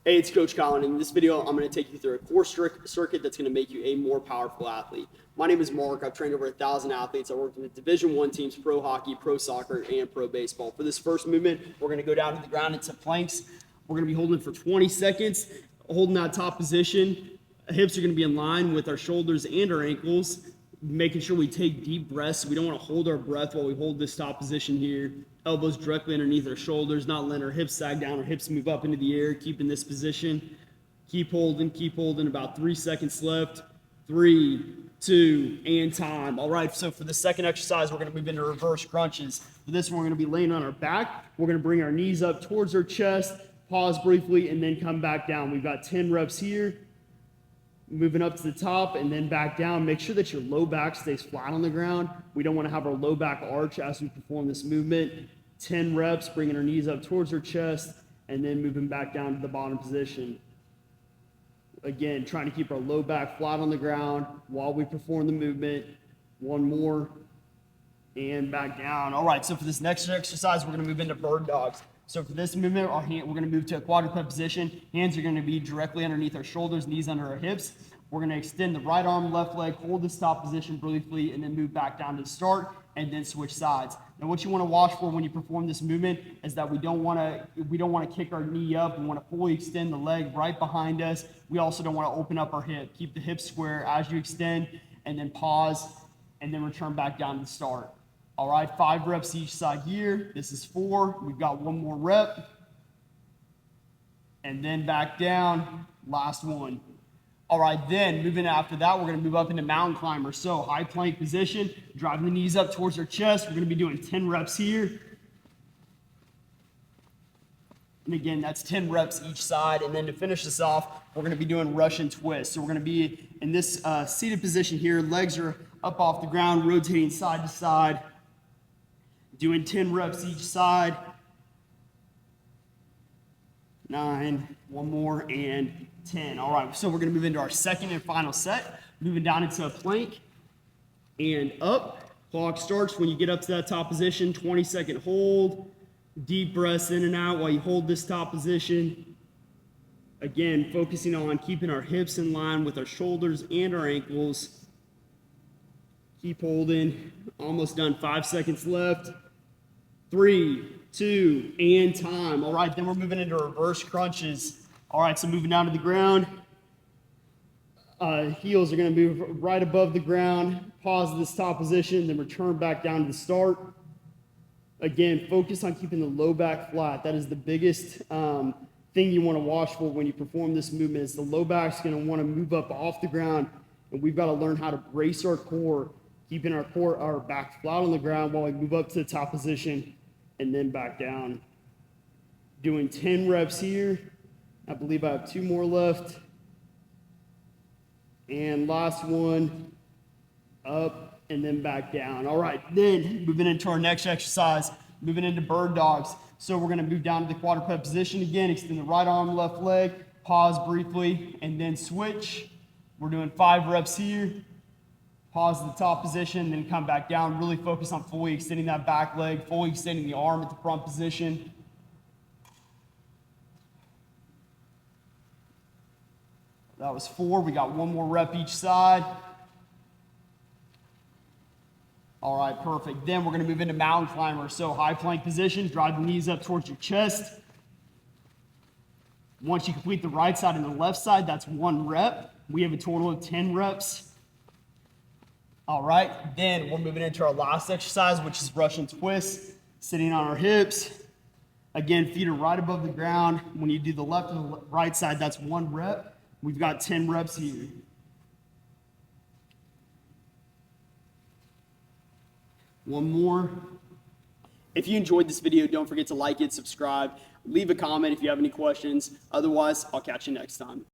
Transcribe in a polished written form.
Hey, it's Coach Colin. In this video, I'm going to take you through a core circuit that's going to make you a more powerful athlete. My name is Mark. I've trained over 1,000 athletes. I worked with Division I teams, pro hockey, pro soccer, and pro baseball. For this first movement, we're going to go down to the ground into planks. We're going to be holding for 20 seconds, holding that top position. Hips are going to be in line with our shoulders and our ankles, making sure we take deep breaths. We don't want to hold our breath while we hold this top position here. Elbows directly underneath our shoulders, not letting our hips sag down, our hips move up into the air, keeping this position. Keep holding, about 3 seconds left. 3, 2, and time. All right, so for the second exercise, we're gonna move into reverse crunches. For this one, we're gonna be laying on our back. We're gonna bring our knees up towards our chest, pause briefly, and then come back down. We've got 10 reps here. Moving up to the top and then back down. Make sure that your low back stays flat on the ground. We don't want to have our low back arch as we perform this movement. 10 reps, bringing our knees up towards our chest and then moving back down to the bottom position. Again, trying to keep our low back flat on the ground while we perform the movement. One more and back down. All right, so for this next exercise, we're going to move into bird dogs. So for this movement, we're going to move to a quadruped position. Hands are going to be directly underneath our shoulders, knees under our hips. We're going to extend the right arm, left leg, hold this top position briefly, and then move back down to the start, and then switch sides. Now, what you want to watch for when you perform this movement is that we don't want to kick our knee up. We want to fully extend the leg right behind us. We also don't want to open up our hip. Keep the hips square as you extend, and then pause, and then return back down to the start. All right, 5 reps each side here. This is 4. We've got 1 more rep. And then back down, last one. All right, then moving after that, we're gonna move up into mountain climber. So high plank position, driving the knees up towards our chest. We're gonna be doing 10 reps here. And again, that's 10 reps each side. And then to finish this off, we're gonna be doing Russian twist. So we're gonna be in this seated position here. Legs are up off the ground, rotating side to side. Doing 10 reps each side. 9, 1 more, and 10. All right, so we're gonna move into our second and final set. Moving down into a plank and up. Clock starts when you get up to that top position. 20-second hold. Deep breaths in and out while you hold this top position. Again, focusing on keeping our hips in line with our shoulders and our ankles. Keep holding. Almost done. 5 seconds left. 3, 2, and time. All right, then we're moving into reverse crunches. All right, so moving down to the ground. Heels are going to move right above the ground. Pause this top position, then return back down to the start. Again, focus on keeping the low back flat. That is the biggest thing you want to watch for when you perform this movement. Is the low back's going to want to move up off the ground, and we've got to learn how to brace our core, keeping our back flat on the ground while we move up to the top position and then back down. Doing 10 reps here. I believe I have 2 more left. And last one, up and then back down. All right, then moving into our next exercise, moving into bird dogs. So we're gonna move down to the quadruped position again, extend the right arm, left leg, pause briefly, and then switch. We're doing 5 reps here. Pause the top position, then come back down. Really focus on fully extending that back leg, fully extending the arm at the front position. That was 4. We got 1 more rep each side. All right, perfect. Then we're going to move into mountain climber. So high plank position, drive the knees up towards your chest. Once you complete the right side and the left side, that's 1 rep. We have a total of 10 reps. All right, then we're moving into our last exercise, which is Russian twist, sitting on our hips. Again, feet are right above the ground. When you do the left and the right side, that's 1 rep. We've got 10 reps here. One more. If you enjoyed this video, don't forget to like it, subscribe, leave a comment if you have any questions. Otherwise, I'll catch you next time.